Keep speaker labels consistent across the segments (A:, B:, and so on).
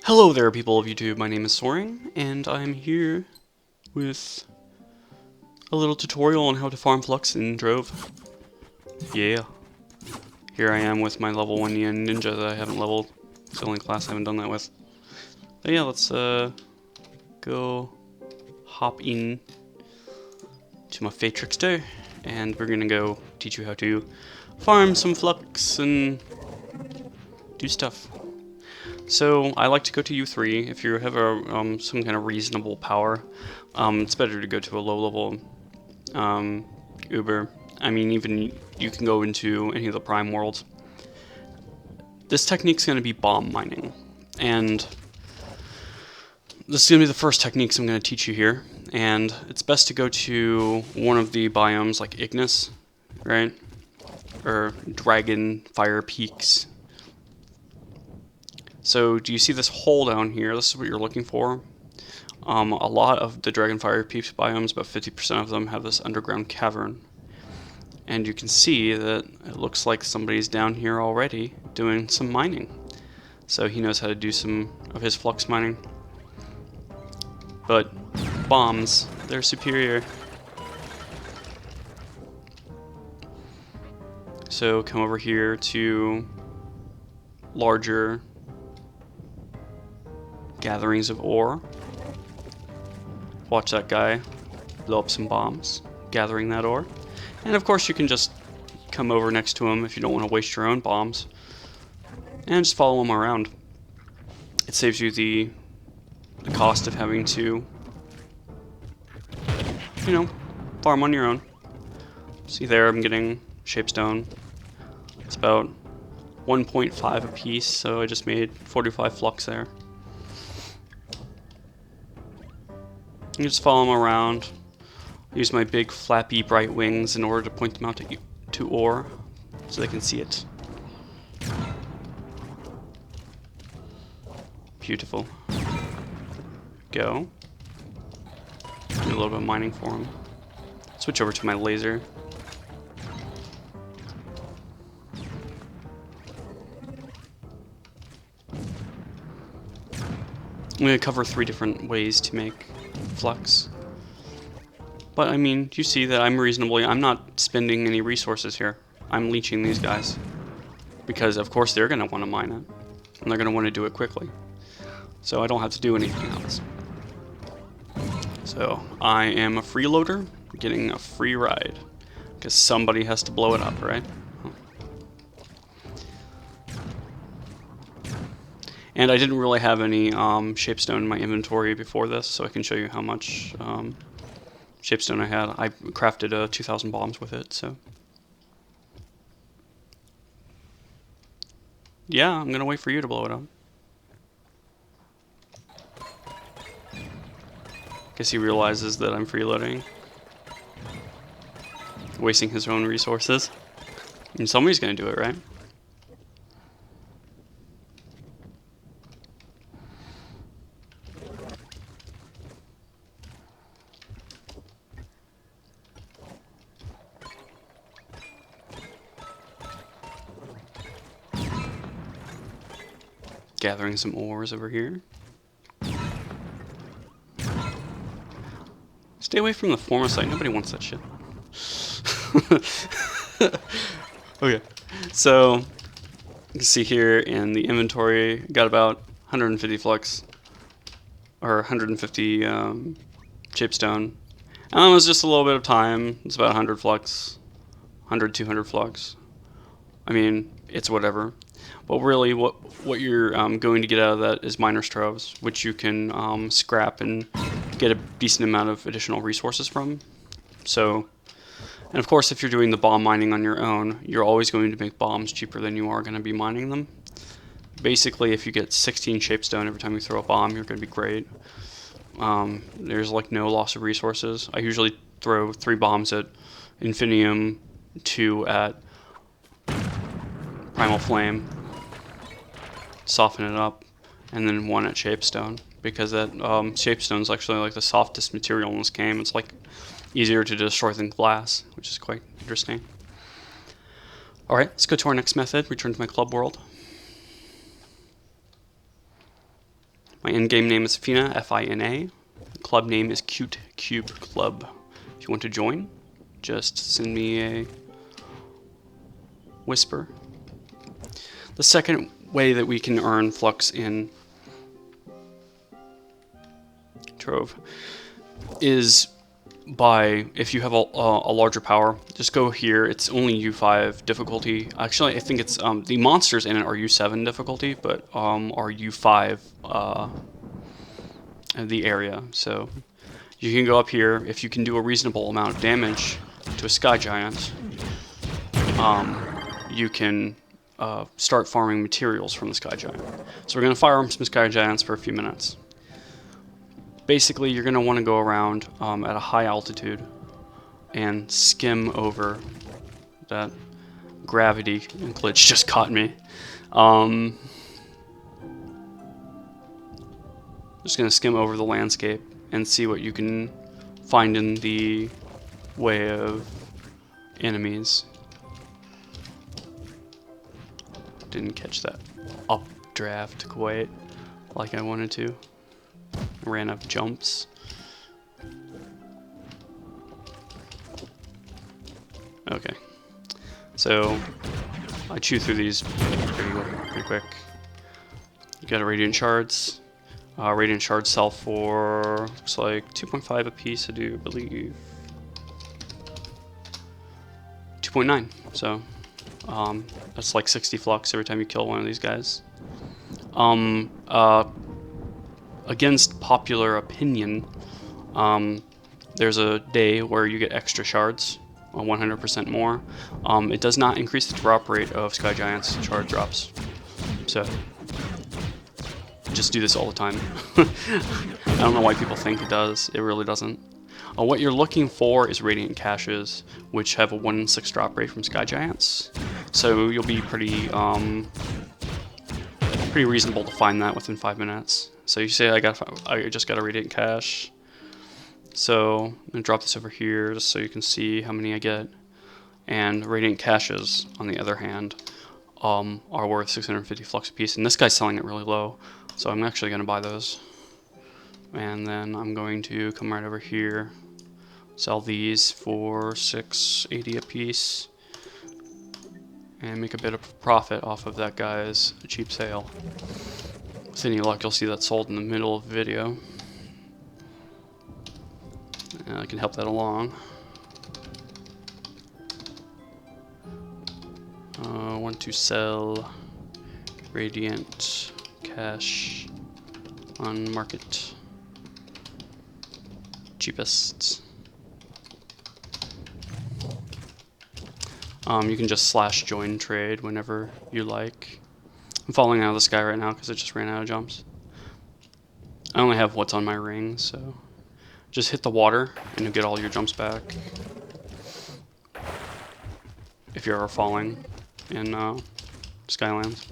A: Hello there, people of YouTube. My name is Soaring, and I'm here with a little tutorial on how to farm Flux in Trove. Yeah. Here I am with my level 1 ninja that I haven't leveled. It's the only class I haven't done that with. But yeah, let's go hop in to my Fate Trickster, and we're gonna go teach you how to farm some Flux and do stuff. So I like to go to U3 if you have a some kind of reasonable power. It's better to go to a low level Uber. I mean, even you can go into any of the prime worlds. This technique's going to be bomb mining, and this is going to be the first techniques I'm going to teach you here. And it's best to go to one of the biomes like Ignis, right? Or Dragon Fire Peaks. So do you see this hole down here? This is what you're looking for. A lot of the Dragonfire Peaks biomes, about 50% of them, have this underground cavern. And you can see that it looks like somebody's down here already doing some mining. So he knows how to do some of his flux mining. But bombs, they're superior. So come over here to larger gatherings of ore. Watch that guy blow up some bombs, gathering that ore. And of course you can just come over next to him if you don't want to waste your own bombs. And just follow him around. It saves you the cost of having to, you know, farm on your own. See there, I'm getting shapestone. It's about 1.5 a piece, so I just made 45 flux there. You just follow them around. Use my big flappy bright wings in order to point them out to ore so they can see it. Beautiful. Go. Do a little bit of mining for them. Switch over to my laser. I'm going to cover 3 different ways to make flux. But I mean, you see that I'm not spending any resources here. I'm leeching these guys. Because of course they're going to want to mine it. And they're going to want to do it quickly. So I don't have to do anything else. So I am a freeloader, getting a free ride. Because somebody has to blow it up, right? And I didn't really have any shapestone in my inventory before this, so I can show you how much shapestone I had. I crafted 2,000 bombs with it, so. Yeah, I'm gonna wait for you to blow it up. Guess he realizes that I'm freeloading. Wasting his own resources. And somebody's gonna do it, right? Gathering some ores over here. Stay away from the formosite. Nobody wants that shit. Okay, so you can see here in the inventory, got about 150 flux, or 150 chipstone. And it was just a little bit of time. It's about 100 flux, 100, 200 flux. I mean, it's whatever. But really, what you're going to get out of that is miner's troves, which you can scrap and get a decent amount of additional resources from. So, and of course, if you're doing the bomb mining on your own, you're always going to make bombs cheaper than you are going to be mining them. Basically, if you get 16 shapestone every time you throw a bomb, you're going to be great. There's like no loss of resources. I usually throw 3 bombs at Infinium, 2 at Primal Flame, soften it up, and then 1 at Shapestone, because that Shapestone is actually like the softest material in this game. It's like easier to destroy than glass, which is quite interesting. Alright, let's go to our next method, return to my club world. My in-game name is Fina, F-I-N-A. Club name is Cute Cube Club. If you want to join, just send me a whisper. The second way that we can earn Flux in Trove is by, if you have a larger power, just go here. It's only U5 difficulty. Actually, I think it's the monsters in it are U7 difficulty, but are U5 the area. So you can go up here. If you can do a reasonable amount of damage to a sky giant, you can start farming materials from the sky giant. So we're going to fire some sky giants for a few minutes. Basically, you're going to want to go around at a high altitude and skim over that. Gravity glitch just caught me. Just going to skim over the landscape and see what you can find in the way of enemies. Didn't catch that updraft quite like I wanted to. Ran up jumps. Okay, so I chew through these pretty quick. You got a radiant shards. Radiant shards sell for looks like 2.5 a piece. I do believe 2.9. So that's like 60 flux every time you kill one of these guys. Against popular opinion, there's a day where you get extra shards, 100% more. It does not increase the drop rate of Sky Giant's shard drops. So, just do this all the time. I don't know why people think it does. It really doesn't. What you're looking for is Radiant Caches, which have a 1 in 6 drop rate from Sky Giants. So you'll be pretty reasonable to find that within 5 minutes. So you say I just got a Radiant Cache. So I'm gonna drop this over here just so you can see how many I get. And Radiant Caches, on the other hand, are worth 650 flux a piece. And this guy's selling it really low, so I'm actually gonna buy those. And then I'm going to come right over here, sell these for 680 a piece, and make a bit of profit off of that guy's cheap sale. With any luck, you'll see that sold in the middle of the video. And I can help that along. Want to sell Radiant Cache on market. Cheapest. You can just / join trade whenever you like. I'm falling out of the sky right now because I just ran out of jumps. I only have what's on my ring, so just hit the water and you'll get all your jumps back. If you're ever falling in Skylands.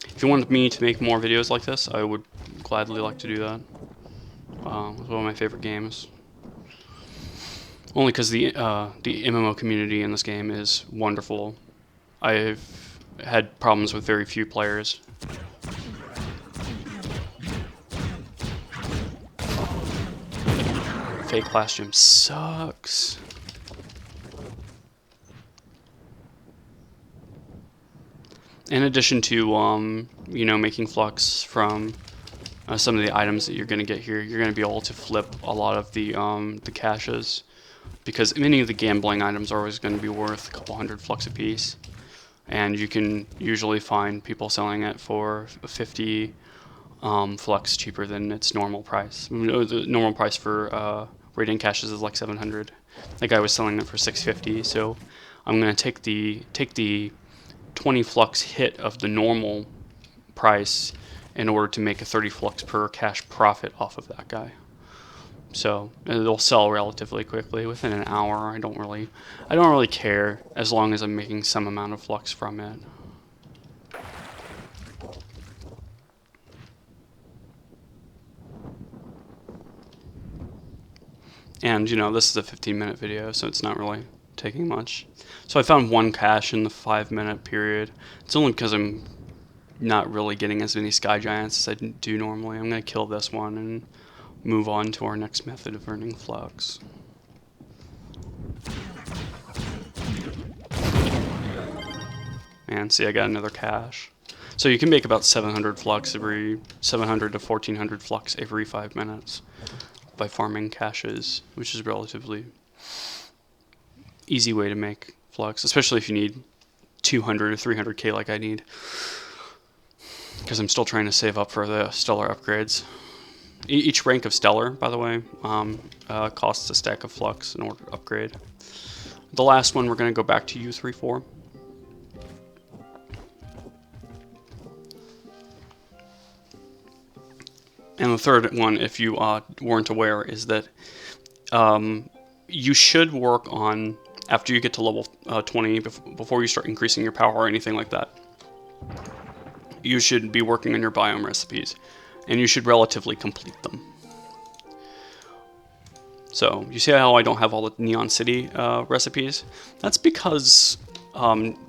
A: If you wanted me to make more videos like this, I would gladly like to do that. It's one of my favorite games. Only because the MMO community in this game is wonderful. I've had problems with very few players. Fake Clash Gym sucks. In addition to you know, making flux from some of the items that you're going to get here, you're going to be able to flip a lot of the caches, because many of the gambling items are always going to be worth a couple hundred flux a piece, and you can usually find people selling it for 50 flux cheaper than its normal price. The normal price for Radiant Caches is like 700. That guy was selling it for 650, so I'm going to take the 20 flux hit of the normal price in order to make a 30 flux per cache profit off of that guy. So it'll sell relatively quickly within an hour. I don't really care as long as I'm making some amount of flux from it. And you know, this is a 15-minute video, so it's not really taking much. So I found one cache in the 5-minute period. It's only because I'm not really getting as many sky giants as I do normally. I'm going to kill this one and move on to our next method of earning flux. And see, I got another cache. So you can make about 700 flux every 700 to 1400 flux every 5 minutes by farming caches, which is a relatively easy way to make flux, especially if you need 200 or 300k like I need, because I'm still trying to save up for the stellar upgrades. Each rank of stellar, by the way, costs a stack of flux in order to upgrade. The last one, we're going to go back to U34. And the third one, if you weren't aware, is that you should work on, after you get to level 20, before you start increasing your power or anything like that, you should be working on your biome recipes, and you should relatively complete them. So, you see how I don't have all the Neon City recipes? That's because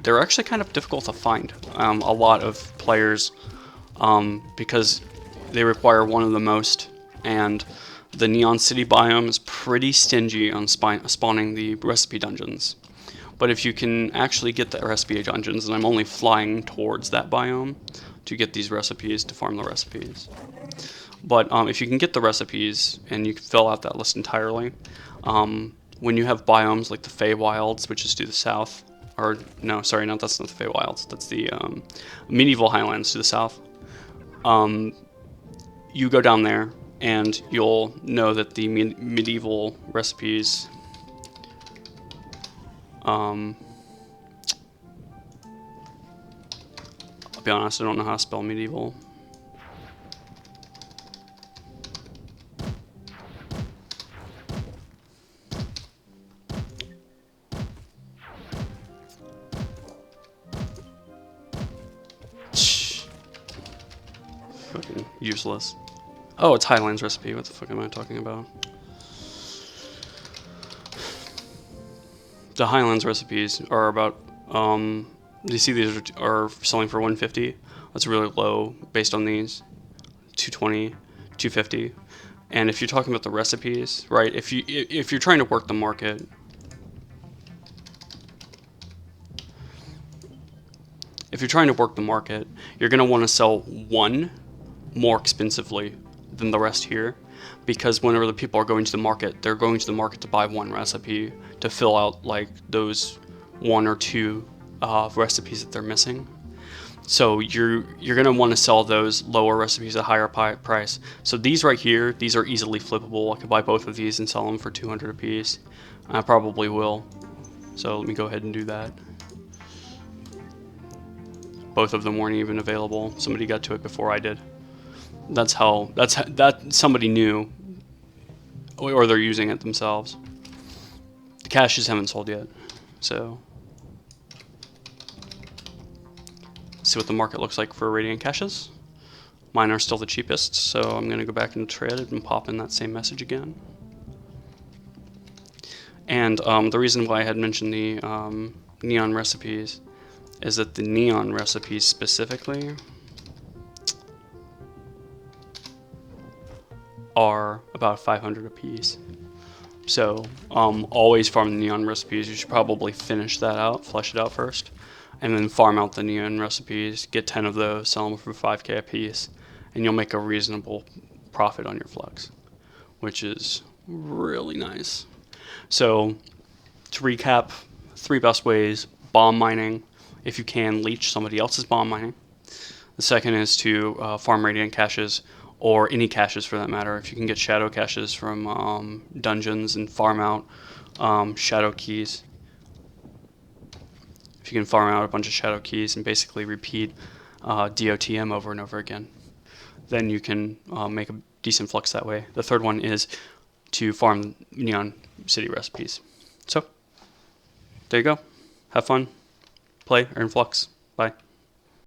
A: they're actually kind of difficult to find. A lot of players, because they require one of the most, and the Neon City biome is pretty stingy on spawning the recipe dungeons. But if you can actually get the recipe dungeons, and I'm only flying towards that biome to get these recipes, to farm the recipes. But if you can get the recipes, and you can fill out that list entirely, when you have biomes like the Feywilds, which is to the south, or no, sorry, no, that's not the Feywilds, that's the medieval highlands to the south. You go down there, and you'll know that the medieval recipes, I'll be honest, I don't know how to spell medieval. Fucking useless. Oh, it's Highlands recipe. What the fuck am I talking about? The Highlands recipes are about, you see these are selling for 150. That's really low based on these. 220, 250. And if you're talking about the recipes, right, if you're trying to work the market, you're going to want to sell one more expensively than the rest here, because whenever the people are going to the market, they're going to the market to buy one recipe to fill out like those one or two recipes that they're missing. So you're gonna want to sell those lower recipes at a higher price. So these right here, these are easily flippable. I could buy both of these and sell them for 200 a piece. I probably will. So let me go ahead and do that. Both of them weren't even available. Somebody got to it before I did. That's somebody knew, or they're using it themselves. The caches haven't sold yet, so see what the market looks like for Radiant caches. Mine are still the cheapest, so I'm going to go back into trade and pop in that same message again. And the reason why I had mentioned the neon recipes is that the neon recipes specifically are about 500 a piece. So always farm the neon recipes. You should probably finish that out, flesh it out first, and then farm out the neon recipes, get 10 of those, sell them for 5k a piece, and you'll make a reasonable profit on your flux, which is really nice. So to recap, 3 best ways: bomb mining, if you can leech somebody else's bomb mining. The second is to farm radiant caches, or any caches for that matter. If you can get shadow caches from dungeons and farm out shadow keys. If you can farm out a bunch of shadow keys and basically repeat DOTM over and over again, then you can make a decent flux that way. The third one is to farm Neon City recipes. So, there you go. Have fun, play, earn flux.